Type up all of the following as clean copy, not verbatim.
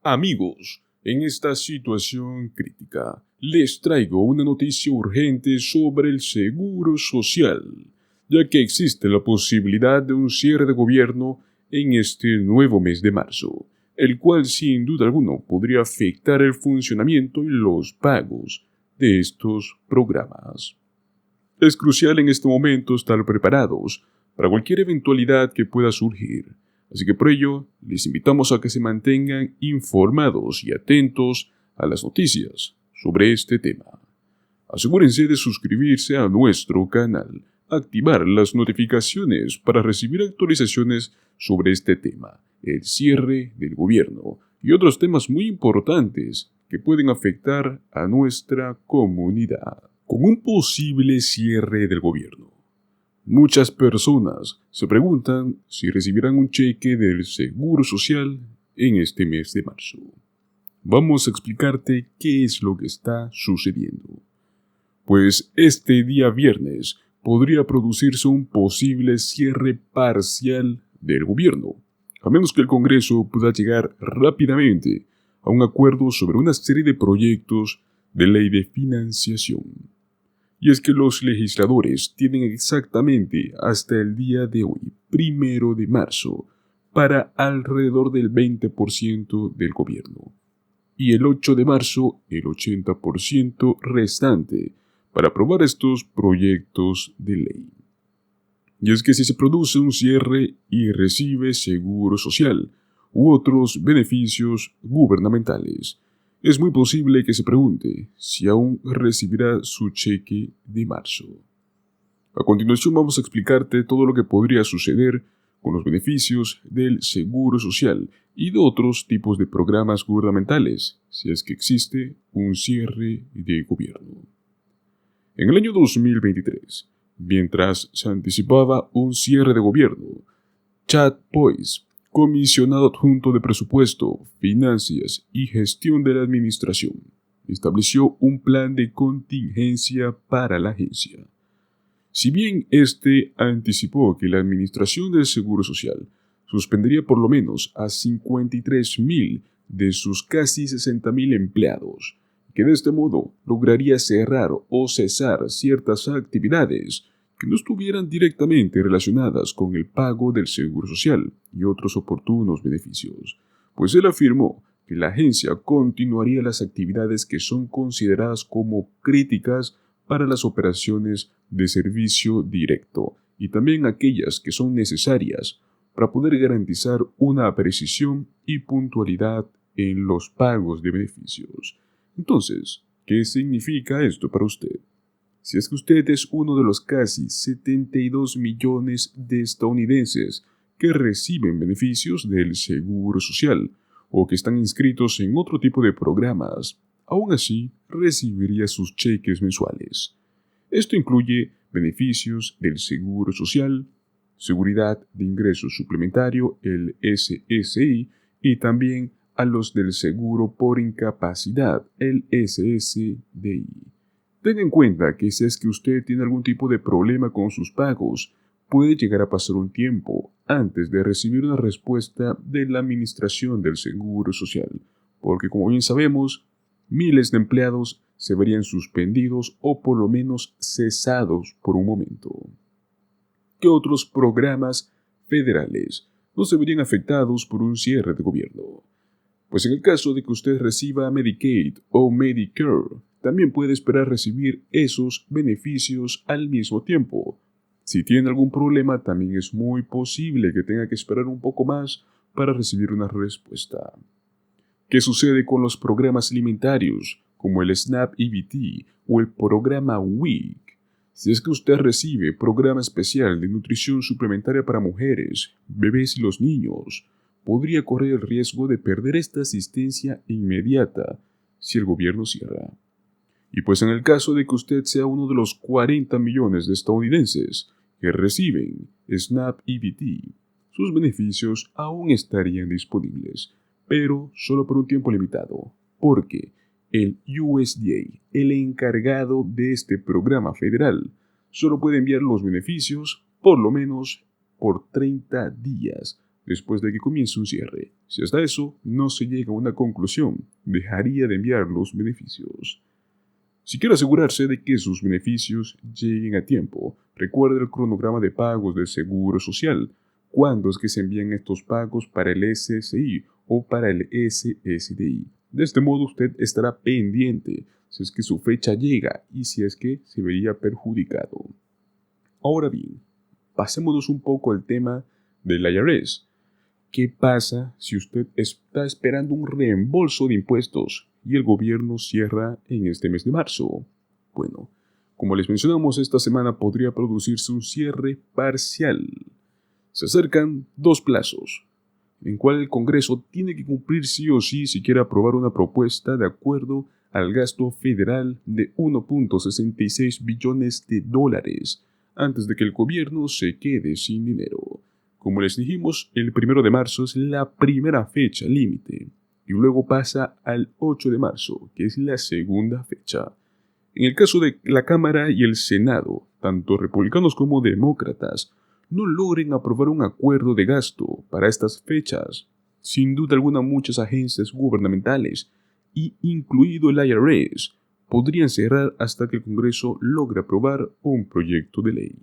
Amigos, en esta situación crítica, les traigo una noticia urgente sobre el seguro social, ya que existe la posibilidad de un cierre de gobierno en este nuevo mes de marzo, el cual sin duda alguna podría afectar el funcionamiento y los pagos de estos programas. Es crucial en este momento estar preparados para cualquier eventualidad que pueda surgir. Así que por ello, les invitamos a que se mantengan informados y atentos a las noticias sobre este tema. Asegúrense de suscribirse a nuestro canal, activar las notificaciones para recibir actualizaciones sobre este tema, el cierre del gobierno y otros temas muy importantes que pueden afectar a nuestra comunidad. Con un posible cierre del gobierno, muchas personas se preguntan si recibirán un cheque del Seguro Social en este mes de marzo. Vamos a explicarte qué es lo que está sucediendo. Pues este día viernes podría producirse un posible cierre parcial del gobierno, a menos que el Congreso pueda llegar rápidamente a un acuerdo sobre una serie de proyectos de ley de financiación. Y es que los legisladores tienen exactamente hasta el día de hoy, 1 de marzo, para alrededor del 20% del gobierno. Y el 8 de marzo, el 80% restante, para aprobar estos proyectos de ley. Y es que si se produce un cierre y recibe seguro social u otros beneficios gubernamentales, es muy posible que se pregunte si aún recibirá su cheque de marzo. A continuación vamos a explicarte todo lo que podría suceder con los beneficios del Seguro Social y de otros tipos de programas gubernamentales, si es que existe un cierre de gobierno. En el año 2023, mientras se anticipaba un cierre de gobierno, Chad Boyce, comisionado adjunto de Presupuesto, Finanzas y Gestión de la Administración, estableció un plan de contingencia para la agencia. Si bien este anticipó que la Administración del Seguro Social suspendería por lo menos a 53,000 de sus casi 60,000 empleados, que de este modo lograría cerrar o cesar ciertas actividades que no estuvieran directamente relacionadas con el pago del seguro social y otros oportunos beneficios, pues él afirmó que la agencia continuaría las actividades que son consideradas como críticas para las operaciones de servicio directo y también aquellas que son necesarias para poder garantizar una precisión y puntualidad en los pagos de beneficios. Entonces, ¿qué significa esto para usted? Si es que usted es uno de los casi 72 millones de estadounidenses que reciben beneficios del Seguro Social o que están inscritos en otro tipo de programas, aún así recibiría sus cheques mensuales. Esto incluye beneficios del Seguro Social, Seguridad de Ingreso Suplementario, el SSI, y también a los del Seguro por Incapacidad, el SSDI. Tenga en cuenta que si es que usted tiene algún tipo de problema con sus pagos, puede llegar a pasar un tiempo antes de recibir una respuesta de la Administración del Seguro Social, porque como bien sabemos, miles de empleados se verían suspendidos o por lo menos cesados por un momento. ¿Qué otros programas federales no se verían afectados por un cierre de gobierno? Pues en el caso de que usted reciba Medicaid o Medicare, también puede esperar recibir esos beneficios al mismo tiempo. Si tiene algún problema, también es muy posible que tenga que esperar un poco más para recibir una respuesta. ¿Qué sucede con los programas alimentarios, como el SNAP EBT o el programa WIC? Si es que usted recibe programa especial de nutrición suplementaria para mujeres, bebés y los niños, podría correr el riesgo de perder esta asistencia inmediata si el gobierno cierra. Y pues en el caso de que usted sea uno de los 40 millones de estadounidenses que reciben SNAP EBT, sus beneficios aún estarían disponibles, pero solo por un tiempo limitado, porque el USDA, el encargado de este programa federal, solo puede enviar los beneficios por lo menos por 30 días después de que comience un cierre. Si hasta eso no se llega a una conclusión, dejaría de enviar los beneficios. Si quiere asegurarse de que sus beneficios lleguen a tiempo, recuerde el cronograma de pagos del Seguro Social. ¿Cuándo es que se envían estos pagos para el SSI o para el SSDI? De este modo usted estará pendiente si es que su fecha llega y si es que se vería perjudicado. Ahora bien, pasémonos un poco al tema del IRS. ¿Qué pasa si usted está esperando un reembolso de impuestos y el gobierno cierra en este mes de marzo? Bueno, como les mencionamos, esta semana podría producirse un cierre parcial. Se acercan 2 plazos, en cual el Congreso tiene que cumplir sí o sí si quiere aprobar una propuesta de acuerdo al gasto federal de 1.66 billones de dólares antes de que el gobierno se quede sin dinero. Como les dijimos, el 1 de marzo es la primera fecha límite y luego pasa al 8 de marzo, que es la segunda fecha. En el caso de la Cámara y el Senado, tanto republicanos como demócratas no logren aprobar un acuerdo de gasto para estas fechas, sin duda alguna muchas agencias gubernamentales, y incluido el IRS, podrían cerrar hasta que el Congreso logre aprobar un proyecto de ley.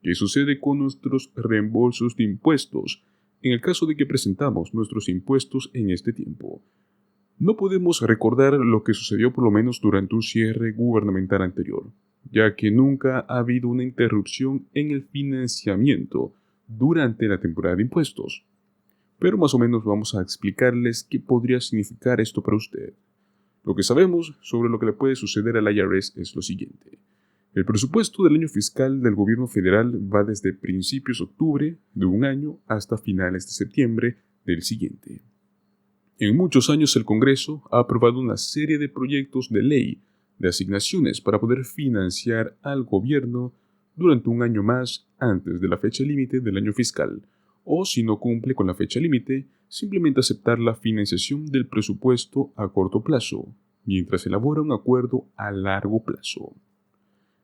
¿Qué sucede con nuestros reembolsos de impuestos en el caso de que presentamos nuestros impuestos en este tiempo? No podemos recordar lo que sucedió por lo menos durante un cierre gubernamental anterior, ya que nunca ha habido una interrupción en el financiamiento durante la temporada de impuestos. Pero más o menos vamos a explicarles qué podría significar esto para usted. Lo que sabemos sobre lo que le puede suceder al IRS es lo siguiente. El presupuesto del año fiscal del gobierno federal va desde principios de octubre de un año hasta finales de septiembre del siguiente. En muchos años el Congreso ha aprobado una serie de proyectos de ley de asignaciones para poder financiar al gobierno durante un año más antes de la fecha límite del año fiscal, o si no cumple con la fecha límite, simplemente aceptar la financiación del presupuesto a corto plazo, mientras elabora un acuerdo a largo plazo.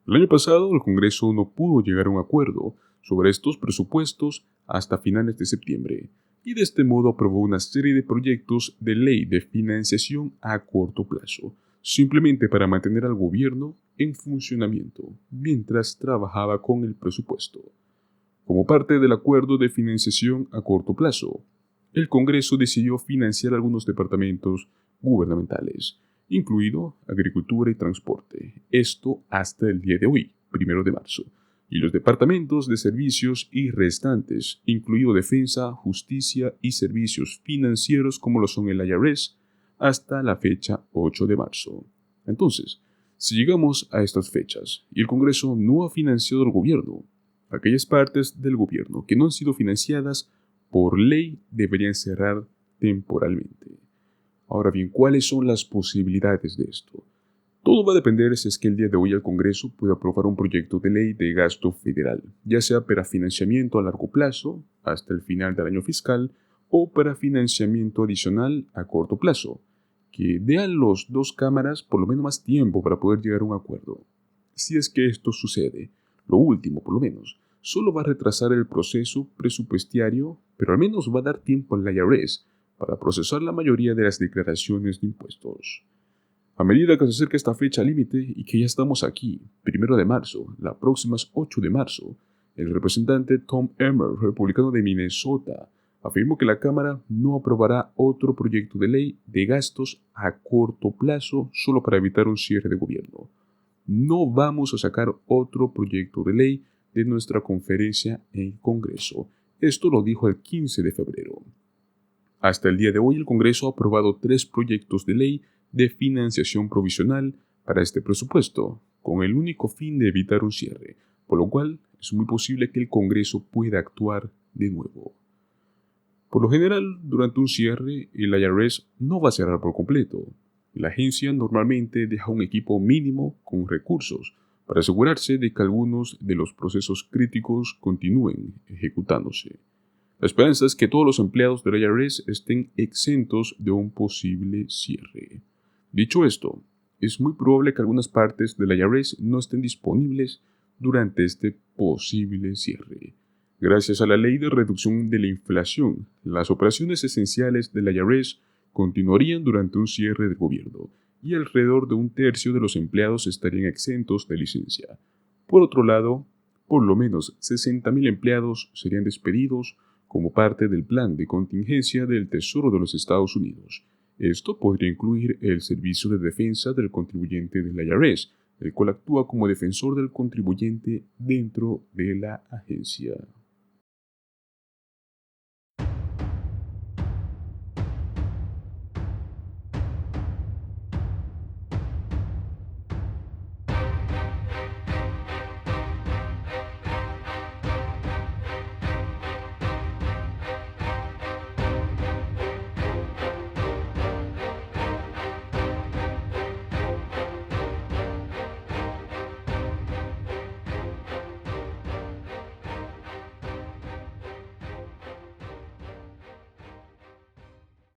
El año pasado el Congreso no pudo llegar a un acuerdo sobre estos presupuestos hasta finales de septiembre, y de este modo aprobó una serie de proyectos de ley de financiación a corto plazo, simplemente para mantener al gobierno en funcionamiento mientras trabajaba con el presupuesto. Como parte del acuerdo de financiación a corto plazo, el Congreso decidió financiar algunos departamentos gubernamentales, incluido Agricultura y Transporte, esto hasta el día de hoy, 1 de marzo, y los departamentos de servicios y restantes, incluido Defensa, Justicia y Servicios Financieros como lo son el IRS, hasta la fecha 8 de marzo. Entonces, si llegamos a estas fechas y el Congreso no ha financiado al gobierno, aquellas partes del gobierno que no han sido financiadas por ley deberían cerrar temporalmente. Ahora bien, ¿cuáles son las posibilidades de esto? Todo va a depender si es que el día de hoy el Congreso puede aprobar un proyecto de ley de gasto federal, ya sea para financiamiento a largo plazo, hasta el final del año fiscal, o para financiamiento adicional a corto plazo, que dé a las 2 cámaras por lo menos más tiempo para poder llegar a un acuerdo. Si es que esto sucede, lo último por lo menos, solo va a retrasar el proceso presupuestario, pero al menos va a dar tiempo al IRS para procesar la mayoría de las declaraciones de impuestos. A medida que se acerca esta fecha límite y que ya estamos aquí, 1 de marzo, la próxima es 8 de marzo, el representante Tom Emmer, republicano de Minnesota, afirmó que la Cámara no aprobará otro proyecto de ley de gastos a corto plazo solo para evitar un cierre de gobierno. No vamos a sacar otro proyecto de ley de nuestra conferencia en Congreso. Esto lo dijo el 15 de febrero. Hasta el día de hoy el Congreso ha aprobado 3 proyectos de ley de financiación provisional para este presupuesto, con el único fin de evitar un cierre, por lo cual es muy posible que el Congreso pueda actuar de nuevo. Por lo general, durante un cierre, el IRS no va a cerrar por completo. La agencia normalmente deja un equipo mínimo con recursos para asegurarse de que algunos de los procesos críticos continúen ejecutándose. La esperanza es que todos los empleados del IRS estén exentos de un posible cierre. Dicho esto, es muy probable que algunas partes del IRS no estén disponibles durante este posible cierre. Gracias a la ley de reducción de la inflación, las operaciones esenciales del IRS continuarían durante un cierre de gobierno y alrededor de un tercio de los empleados estarían exentos de licencia. Por otro lado, por lo menos 60.000 empleados serían despedidos como parte del plan de contingencia del Tesoro de los Estados Unidos. Esto podría incluir el Servicio de Defensa del Contribuyente del IRS, el cual actúa como defensor del contribuyente dentro de la agencia.